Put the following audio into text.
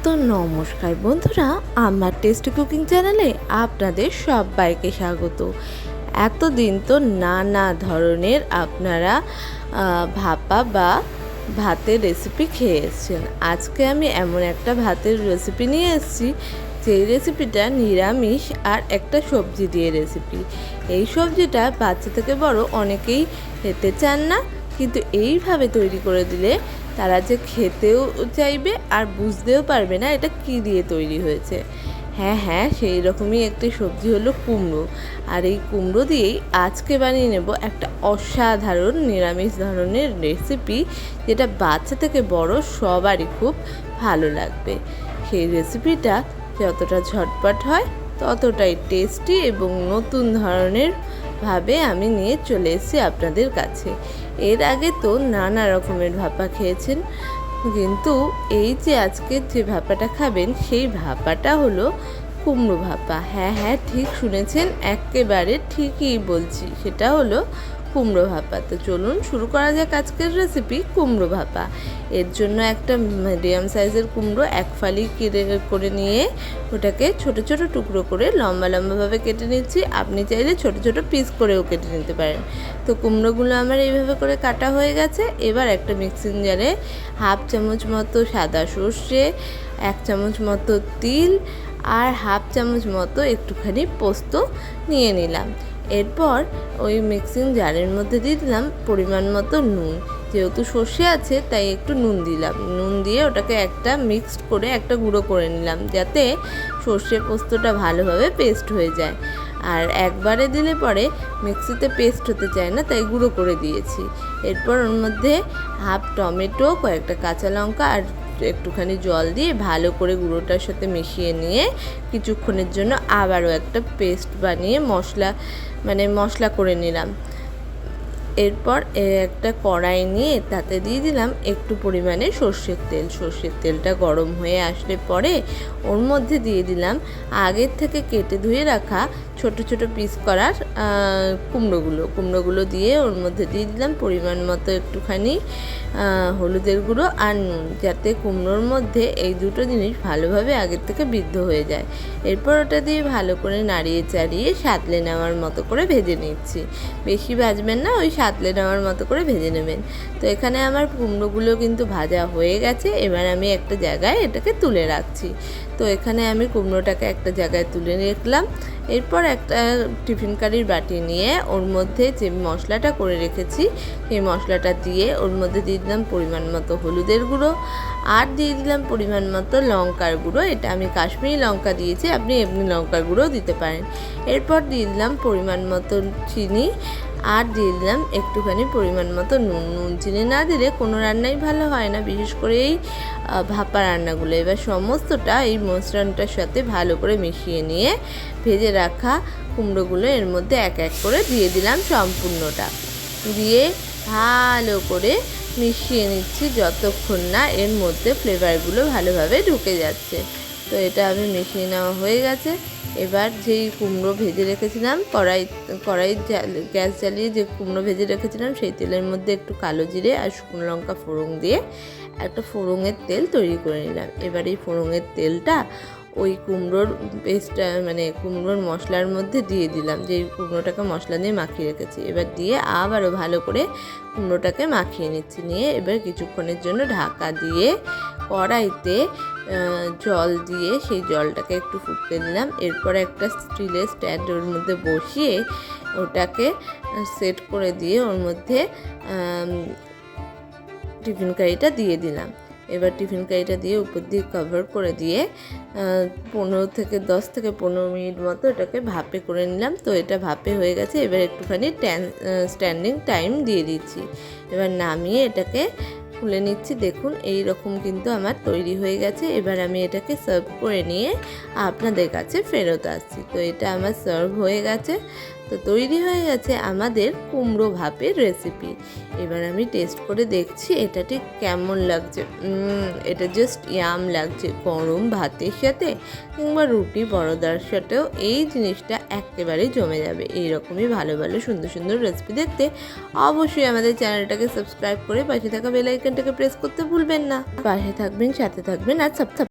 তো নমস্কার বন্ধুরা, আমার টেস্টি কুকিং চ্যানেলে আপনাদের সবাইকে স্বাগত। এতদিন তো নানা ধরনের আপনারা ভাপা বা ভাতের রেসিপি খেয়ে এসেছেন। আজকে আমি এমন একটা ভাতের রেসিপি নিয়ে এসেছি যেই রেসিপিটা নিরামিষ আর একটা সবজি দিয়ে রেসিপি। এই সবজিটা বাচ্চা থেকে বড় অনেকেই খেতে চান না, কিন্তু এইভাবে তৈরি করে দিলে তারা যে খেতেও চাইবে আর বুঝতেও পারবে না এটা কি দিয়ে তৈরি হয়েছে। হ্যাঁ, সেই রকমই একটি সবজি হলো কুমড়ো। আর এই কুমড়ো দিয়েই আজকে বানিয়ে নেব একটা অসাধারণ নিরামিষ ধরনের রেসিপি, যেটা বাচ্চা থেকে বড় সবারই খুব ভালো লাগবে। সেই রেসিপিটা যতটা ঝটপট হয় ততটাই টেস্টি এবং নতুন ধরনের ভাবে আমি নিয়ে চলে এসেছি আপনাদের কাছে। এর আগে তো নানা রকমের ভাপা খেয়েছেন, কিন্তু এই যে আজকে যে ভাপাটা খাবেন সেই ভাপাটা হলো কুমড়ো ভাপা। হ্যাঁ, ঠিক শুনেছেন, একেবারে ঠিকই বলছি, সেটা হলো কুমড়ো ভাপা। তো চলুন শুরু করা যাক আজকের রেসিপি কুমড়ো ভাপা। এর জন্য একটা মিডিয়াম সাইজের কুমড়ো এক ফালি কেটে করে নিয়ে ওটাকে ছোট ছোট টুকরো করে লম্বাভাবে কেটে নিচ্ছি। আপনি চাইলে ছোট ছোট পিস করেও কেটে নিতে পারেন। তো কুমড়োগুলো আমার এইভাবে করে কাটা হয়ে গেছে। এবার একটা মিক্সিং জারে হাফ চামচ মতো সাদা সর্ষে, 1 চামচ মতো তিল আর হাফ চামচ মতো একটুখানি পোস্ত নিয়ে নিলাম। এরপর ওই মিক্সিং জারের মধ্যে দিয়ে দিলাম পরিমাণ মতো নুন। যেহেতু সর্ষে আছে তাই একটু নুন দিলাম। নুন দিয়ে ওটাকে একটা মিক্সড করে একটা গুঁড়ো করে নিলাম, যাতে সর্ষে পোস্তটা ভালোভাবে পেস্ট হয়ে যায়। আর একবারে দিলে পরে মিক্সিতে পেস্ট হতে চায় না, তাই গুঁড়ো করে দিয়েছি। এরপর ওর মধ্যে হাফ টমেটো, কয়েকটা কাঁচা লঙ্কা আর একটুখানি জল দিয়ে ভালো করে গুঁড়োটার সাথে মিশিয়ে নিয়ে কিছুক্ষণের জন্য আবারও একটা পেস্ট বানিয়ে মশলা করে নিলাম। এরপর একটা কড়াই নিয়ে তাতে দিয়ে দিলাম একটু পরিমাণে সর্ষের তেল। সর্ষের তেলটা গরম হয়ে আসলে পরে ওর মধ্যে দিয়ে দিলাম আগের থেকে কেটে ধুয়ে রাখা ছোট ছোট পিস করার কুমড়োগুলো দিয়ে ওর মধ্যে দিয়ে দিলাম পরিমাণ মতো একটুখানি হলুদের গুঁড়ো আর নুন, যাতে কুমড়োর মধ্যে এই দুটো জিনিস ভালোভাবে আগের থেকে বিদ্ধ হয়ে যায়। এরপর ওটা দিয়ে ভালো করে নাড়িয়ে চাড়িয়ে সাঁতলে নেওয়ার মতো করে ভেজে নিচ্ছি। বেশি ভাজবেন না, ওই সাঁতলে নেওয়ার মতো করে ভেজে নেবেন। তো এখানে আমার কুমড়োগুলো কিন্তু ভাজা হয়ে গেছে। এবার আমি একটা জায়গায় এটাকে তুলে রাখছি। তো এখানে আমি কুমড়োটাকে একটা জায়গায় তুলে রাখলাম। এরপর একটা টিফিন কারির বাটি নিয়ে ওর মধ্যে যে মশলাটা করে রেখেছি সেই মশলাটা দিয়ে ওর মধ্যে দিয়ে দিলাম পরিমাণ মতো হলুদের গুঁড়ো আর দিয়ে দিলাম পরিমাণ মতো লঙ্কার গুঁড়ো। এটা আমি কাশ্মীরি লঙ্কা দিয়েছি, আপনি এমনি লঙ্কার গুঁড়োও দিতে পারেন। এরপর দিয়ে দিলাম পরিমাণ মতো চিনি আর দিয়ে দিলাম একটুখানি পরিমাণ মতো নুন। চিনি না দিলে কোনো রান্নাই ভালো হয় না, বিশেষ করে এই ভাপা রান্নাগুলো। এবার সমস্তটা এই মশলাটার সাথে ভালো করে মিশিয়ে নিয়ে ভেজে রাখা কুমড়োগুলো এর মধ্যে এক এক করে দিয়ে দিলাম। সম্পূর্ণটা দিয়ে ভালো করে মিশিয়ে নিচ্ছি যতক্ষণ না এর মধ্যে ফ্লেভারগুলো ভালোভাবে ঢুকে যাচ্ছে। তো এটা আমি মিশিয়ে নেওয়া হয়ে গেছে। এবার যেই কুমড়ো ভেজে রেখেছিলাম, কড়াই গ্যাস জ্বালিয়ে যে কুমড়ো ভেজে রেখেছিলাম সেই তেলের মধ্যে একটু কালো জিরে আর শুকনো লঙ্কা ফোড়ন দিয়ে একটা ফোড়নের তেল তৈরি করে নিলাম। এবার এই ফোড়নের তেলটা ওই কুমড়োর পেস্টটা কুমড়োর মশলার মধ্যে দিয়ে দিলাম, যে কুমড়োটাকে মশলা দিয়ে মাখিয়ে রেখেছি। এবার দিয়ে আবারও ভালো করে কুমড়োটাকে মাখিয়ে নিচ্ছি। নিয়ে এবার কিছুক্ষণের জন্য ঢাকা দিয়ে কড়াইতে জল দিয়ে সেই জলটাকে একটু ফুটতে দিলাম। এরপর একটা স্টিলের স্ট্যান্ড ওর মধ্যে বসিয়ে ওটাকে সেট করে দিয়ে ওর মধ্যে টিফিন কারিটা দিয়ে দিলাম। এবার টিফিন কারিটা দিয়ে উপর দিয়ে কভার করে দিয়ে 10 থেকে 15 মিনিট মতো এটাকে ভাপে করে নিলাম। তো এটা ভাপে হয়ে গেছে। এবার একটুখানি স্ট্যান্ডিং টাইম দিয়ে দিচ্ছি। এবার নামিয়ে এটাকে খুলে নিচ্ছি। দেখুন এই রকম কিন্তু আমার তৈরি হয়ে গেছে। এবার আমি এটাকে সার্ভ করে নিয়ে আপনাদের কাছে ফেরত আসছি। তো এটা আমার সার্ভ হয়ে গেছে। তো তৈরি হয়ে গেছে আমাদের কুমড়ো ভাপের রেসিপি। এবার আমি টেস্ট করে দেখছি এটা ঠিক কেমন লাগছে। এটা জাস্ট ইয়াম লাগছে। গরম ভাতের সাথে কিংবা রুটি পরোটার সাথেও এই জিনিসটা একেবারেই জমে যাবে। এইরকমই ভালো সুন্দর রেসিপি দেখতে অবশ্যই আমাদের চ্যানেলটাকে সাবস্ক্রাইব করে পাশে থাকা বেল আইকনটাকে প্রেস করতে ভুলবেন না। পাশে থাকবেন, সাথে থাকবেন আর